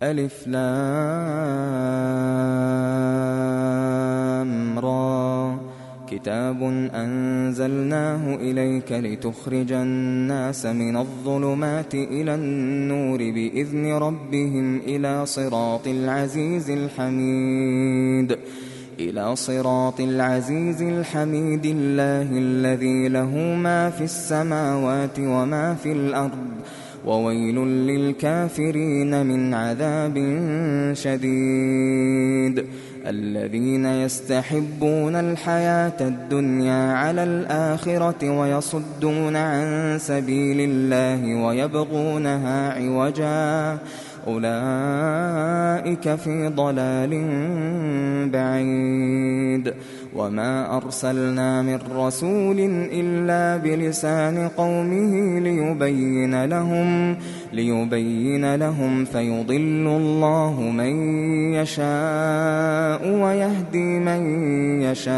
ألف لام را. كتاب أنزلناه إليك لتخرج الناس من الظلمات إلى النور بإذن ربهم إلى صراط العزيز الحميد الله الذي له ما في السماوات وما في الأرض وويل للكافرين من عذاب شديد. الذين يستحبون الحياة الدنيا على الآخرة ويصدون عن سبيل الله ويبغونها عوجا أولئك في ضلال بعيد. وما أرسلنا من رسول إلا بلسان قومه ليبين لهم فيضل الله من يشاء ويهدي من يشاء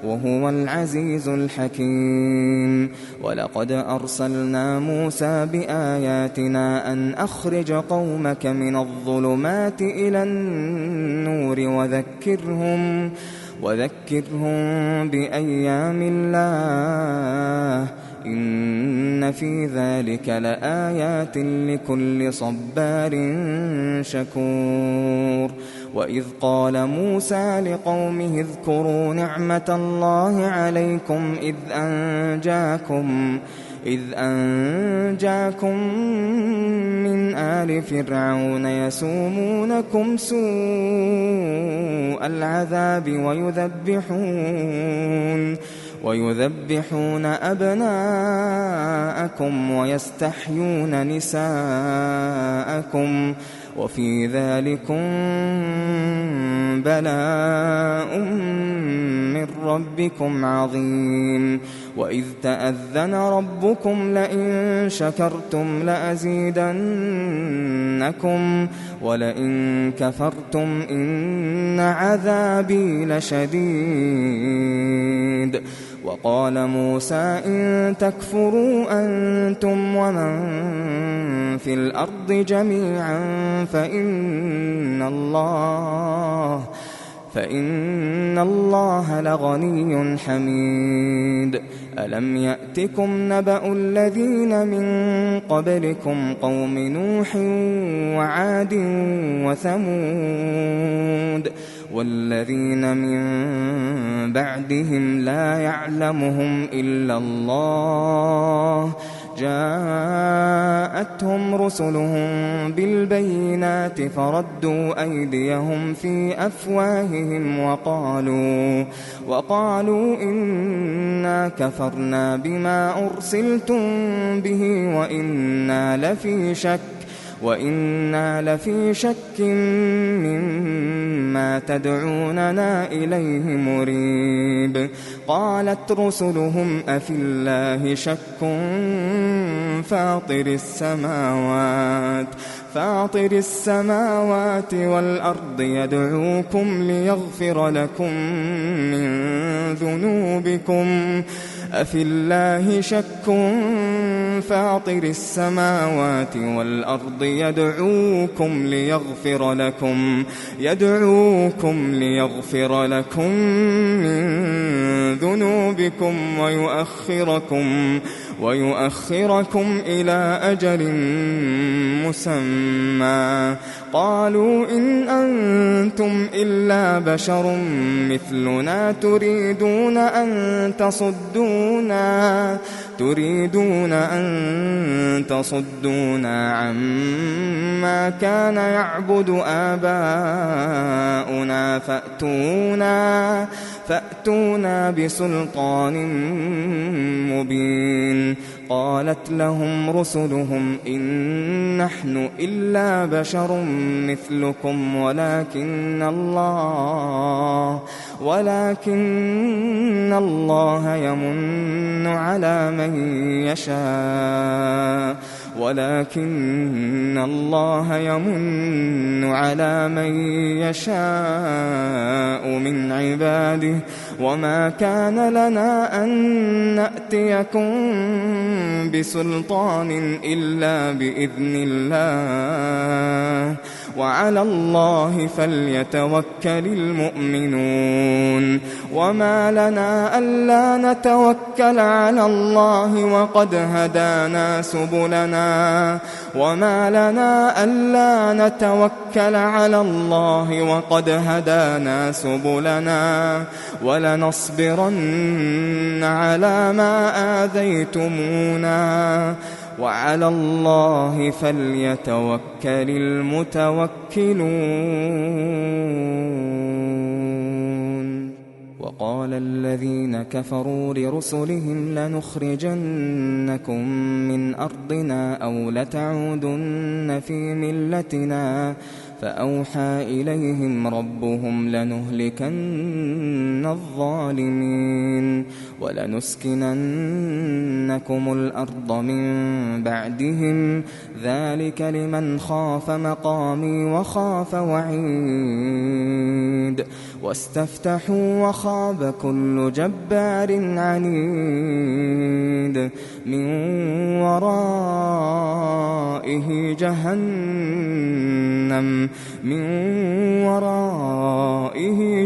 وهو العزيز الحكيم. ولقد أرسلنا موسى بآياتنا أن أخرج قومك من الظلمات إلى النور وذكرهم بأيام الله إن في ذلك لآيات لكل صبار شكور. وإذ قال موسى لقومه اذكروا نعمة الله عليكم إذ أنجاكم من آل فرعون يسومونكم سوء العذاب ويذبحون أبناءكم ويستحيون نساءكم وفي ذلكم بلاء من ربكم عظيم. وإذ تأذن ربكم لئن شكرتم لأزيدنكم ولئن كفرتم إن عذابي لشديد. وقال موسى إن تكفروا أنتم ومن في الأرض جميعا فإن الله لغني حميد. ألم يأتكم نبأ الذين من قبلكم قوم نوح وعاد وثمود والذين من بعدهم لا يعلمهم إلا الله جاءتهم رسلهم بالبينات فردوا أيديهم في أفواههم وقالوا إنا كفرنا بما أرسلتم به وإنا لفي شك مما تدعوننا إليه مريب. قالت رسلهم أفي الله شك فاطر السماوات والأرض يدعوكم ليغفر لكم من ذنوبكم أفي الله شك فاطر السماوات والأرض يدعوكم ليغفر لكم من ذنوبكم ويؤخركم إلى أجل مسمى. قالوا إن أنتم إلا بشر مثلنا تريدون أن تصدونا عما كان يعبد آباؤنا فأتونا بسلطان مبين. قالت لهم رسلهم إن نحن إلا بشر مثلكم ولكن الله يمن على من يشاء ولكن الله يمن على من يشاء من عباده وما كان لنا أن نأتيكم بسلطان إلا بإذن الله وعلى الله فليتوكل المؤمنون وما لنا ألا نتوكل على الله وقد هدانا سبلنا وما لنا ألا نتوكل على الله وقد هدانا سبلنا ولنصبرن على ما آذيتمونا وعلى الله فليتوكل المتوكلون. وقال الذين كفروا لرسلهم لنخرجنكم من أرضنا أو لتعودن في ملتنا فأوحى إليهم ربهم لنهلكن الظالمين ولنسكننكم الأرض من بعدهم ذلك لمن خاف مقامي وخاف وعيد واستفتحوا وخاب كل جبار عنيد من ورائه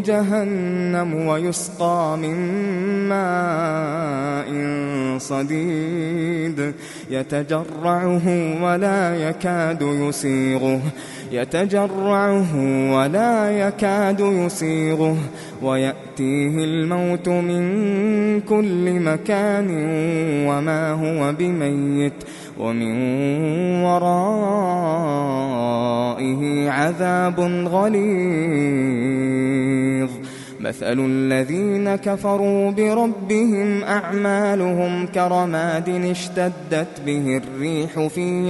جهنم ويسقى من ماء صديد يتجرعه ولا يكاد يسيغه ويأتيه الموت من كل مكان وما هو بميت ومن ورائه عذاب غليظ. مثل الذين كفروا بربهم أعمالهم كرماد اشتدت به الريح في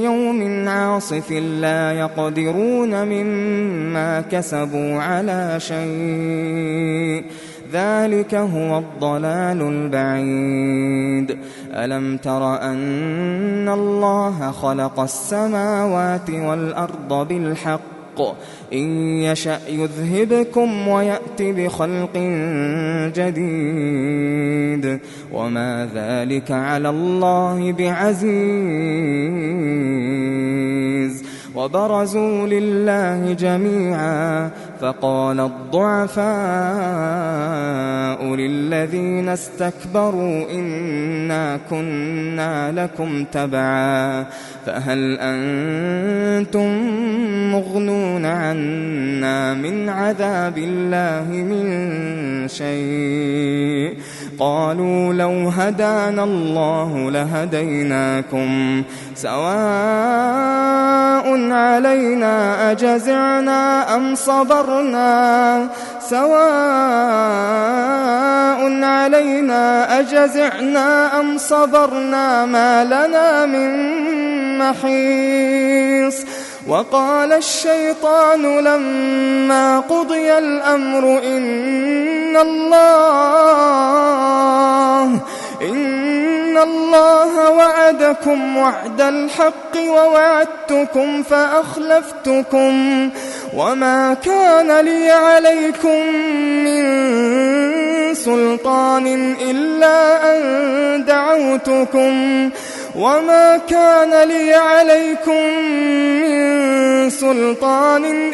يوم عاصف لا يقدرون مما كسبوا على شيء ذلك هو الضلال البعيد. ألم تر أن الله خلق السماوات والأرض بالحق إن يشأ يذهبكم ويأت بخلق جديد وما ذلك على الله بعزيز. وبرزوا لله جميعا فقال الضعفاء للذين استكبروا إنا كنا لكم تبعا فهل أنتم مغنون عنا من عذاب الله من شيء قالوا لو هدانا الله لهديناكم سواء علينا أجزعنا أم صبرنا ما لنا من محيص. وقال الشيطان لما قضي الأمر إن الله وعدكم وعد الحق ووعدتكم فأخلفتكم وما كان لي عليكم من سلطان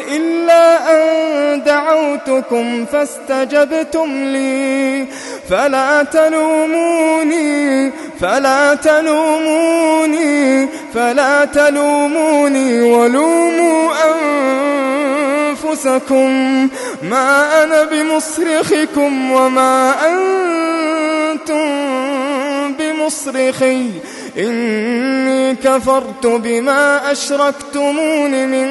إلا أن دعوتكم فاستجبتم لي فلا تلوموني ولوموا أنفسكم ما أنا بمصرخكم وما أنتم بمصرخي إني كفرت بما أشركتمون من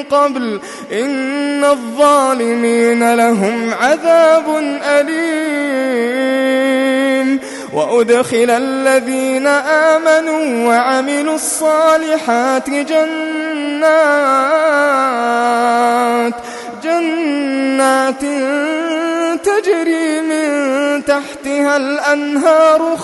قبل إن الظالمين لهم عذاب أليم. وأدخل الذين آمنوا وعملوا الصالحات جنات تجري من تحتها الأنهار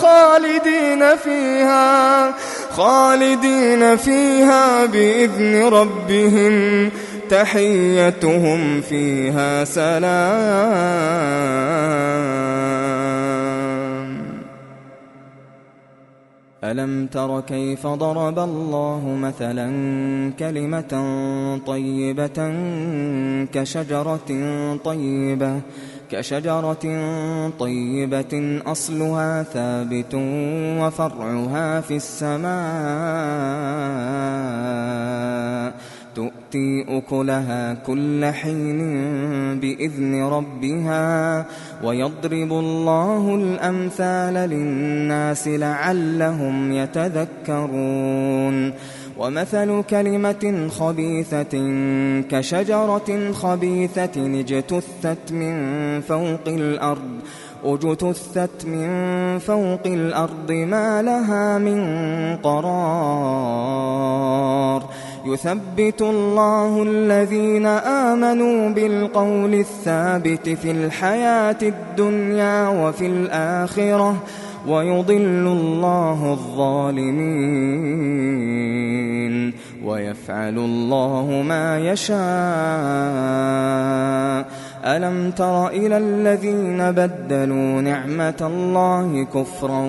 خالدين فيها بإذن ربهم تحيتهم فيها سلام. ألم تر كيف ضرب الله مثلا كلمة طيبة كشجرة طيبة أصلها ثابت وفرعها في السماء تؤتي أكلها كل حين بإذن ربها ويضرب الله الأمثال للناس لعلهم يتذكرون. ومثل كلمة خبيثة كشجرة خبيثة اجتثت من فوق الأرض ما لها من قرار. يثبت الله الذين آمنوا بالقول الثابت في الحياة الدنيا وفي الآخرة ويضل الله الظالمين ويفعل الله ما يشاء. ألم تر إلى الذين بدلوا نعمة الله كفرا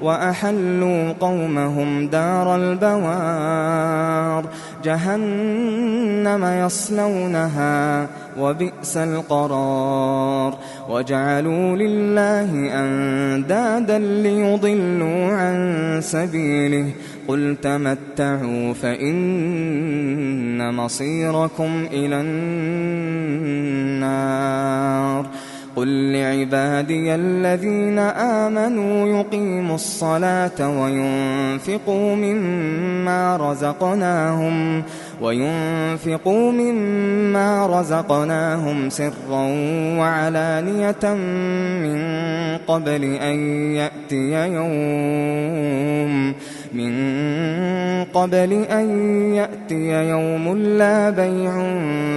وأحلوا قومهم دار البوار جهنم يصلونها وبئس القرار. وجعلوا لله أندادا ليضلوا عن سبيله قل تمتعوا فإن مصيركم إلى النار. قل لعبادي الذين آمنوا يقيموا الصلاة وينفقوا مما رزقناهم سرا وعلانية من قبل أن يأتي يوم لا بيع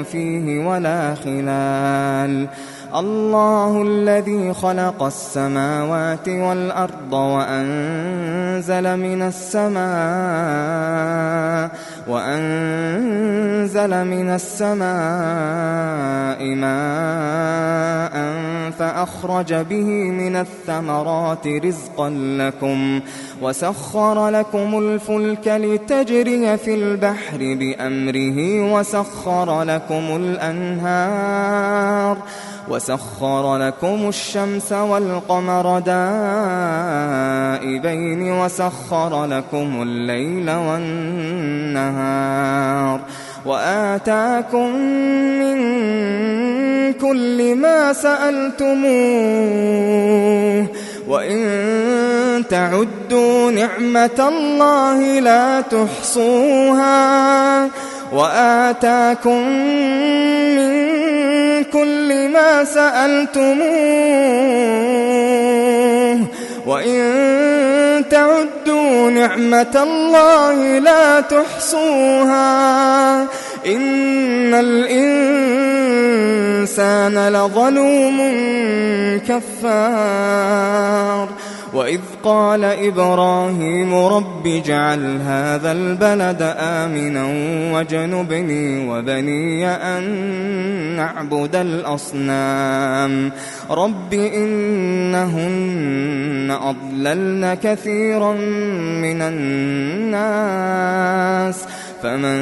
فيه ولا خلال. الله الذي خلق السماوات والأرض وأنزل من السماء ماء فأخرج به من الثمرات رزقا لكم وسخر لكم الفلك لتجري في البحر بأمره وسخر لكم الشمس والقمر دائبين وسخر لكم الليل والنهار وآتاكم من كل ما سألتموه وإن تعدوا نعمة الله لا تحصوها. وآتاكم من كل ما سألتموه وإن تعدوا نعمة الله لا تحصوها. إن الإنسان لظلوم كفار. وإذ قال إبراهيم رب اجعل هذا البلد آمنا واجنبني وبني أن نعبد الأصنام رب إنهن أضللن كثيرا من الناس فمن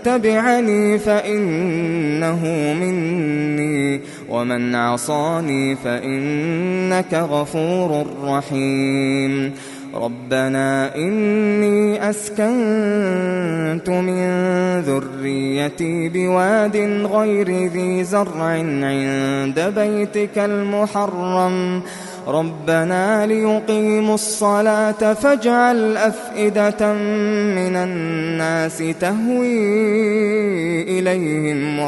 تبعني فإنه مني ومن عصاني فإنك غفور رحيم. ربنا إني أسكنت من ذريتي بواد غير ذي زرع عند بيتك المحرم ربنا ليقيموا الصلاة فاجعل أفئدة من الناس تهوي إليهم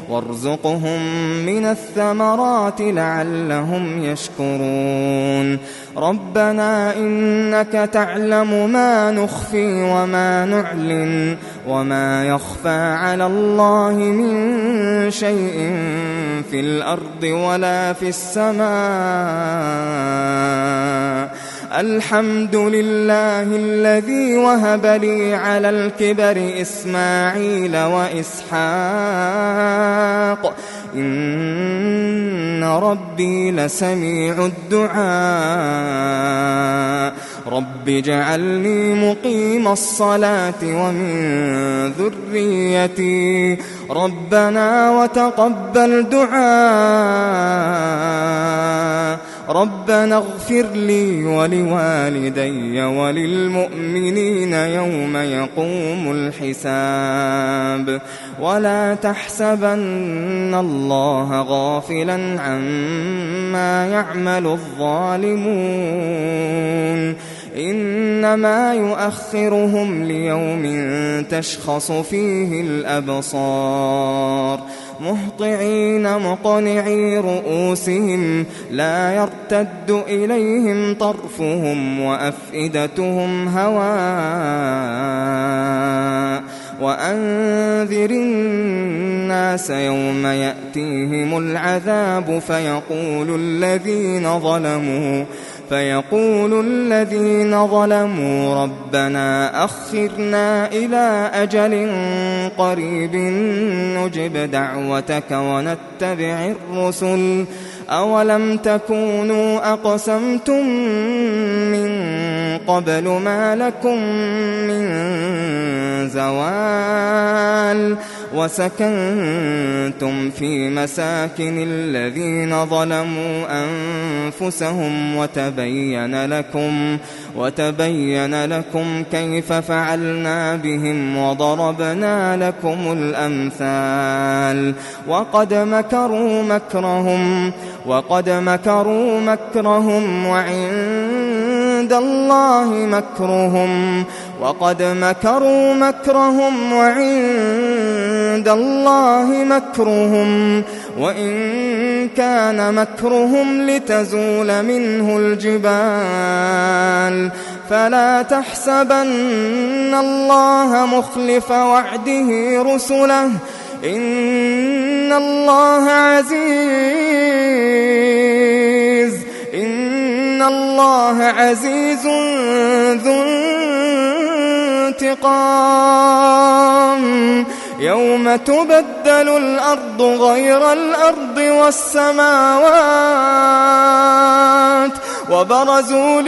وارزقهم من الثمرات لعلهم يشكرون ربنا إنك تعلم ما نخفي وما نعلن وما يخفى على الله من شيء في الأرض ولا في السماء الحمد لله الذي وهب لي على الكبر إسماعيل وإسحاق إن ربي لسميع الدعاء رب اجعلني مقيم الصلاة ومن ذريتي ربنا وتقبل دعاء ربنا اغفر لي ولوالدي وللمؤمنين يوم يقوم الحساب ولا تحسبن الله غافلا عما يعمل الظالمون إنما يؤخرهم ليوم تشخص فيه الأبصار مهطعين مقنعي رؤوسهم لا يرتد إليهم طرفهم وأفئدتهم هواء وأنذر الناس يوم يأتيهم العذاب فيقول الذين ظلموا ربنا أخرنا إلى أجل قريب نجب دعوتك ونتبع الرسل أولم تكونوا أقسمتم من قبل ما لكم من زوال وسكنتم في مساكن الذين ظلموا أنفسهم وتبين لكم كيف فعلنا بهم وضربنا لكم الأمثال وقد مكروا مكرهم وعند الله مكرهم وإن كان مكرهم لتزول منه الجبال فلا تحسبن الله مخلف وعده رسله إن الله عزيز ذو انتقام يوم تبدل الأرض غير الأرض والسماوات وبرزوا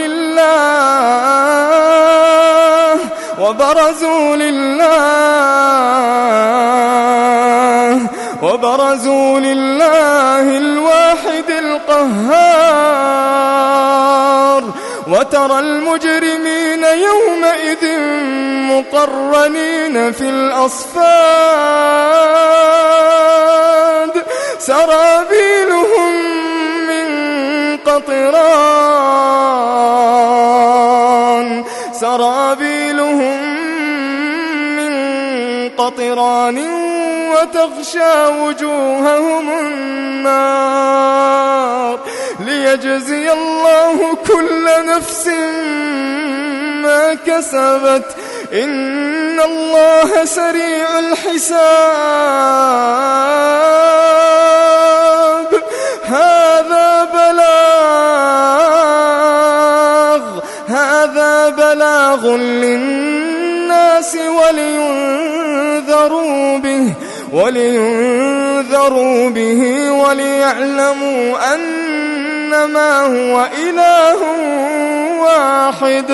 لله الواحد القهار وترى المجرمين يومئذ مقرنين في الأصفاد سرابيلهم من قطران وتغشى وجوههم النار ليجزي الله كل نفس ما كسبت إن الله سريع الحساب هذا بلاغ للناس ولينذروا به وليعلموا أنما هو إله واحد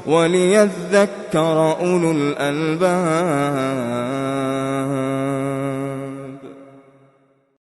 وليذكر أولو الألباب.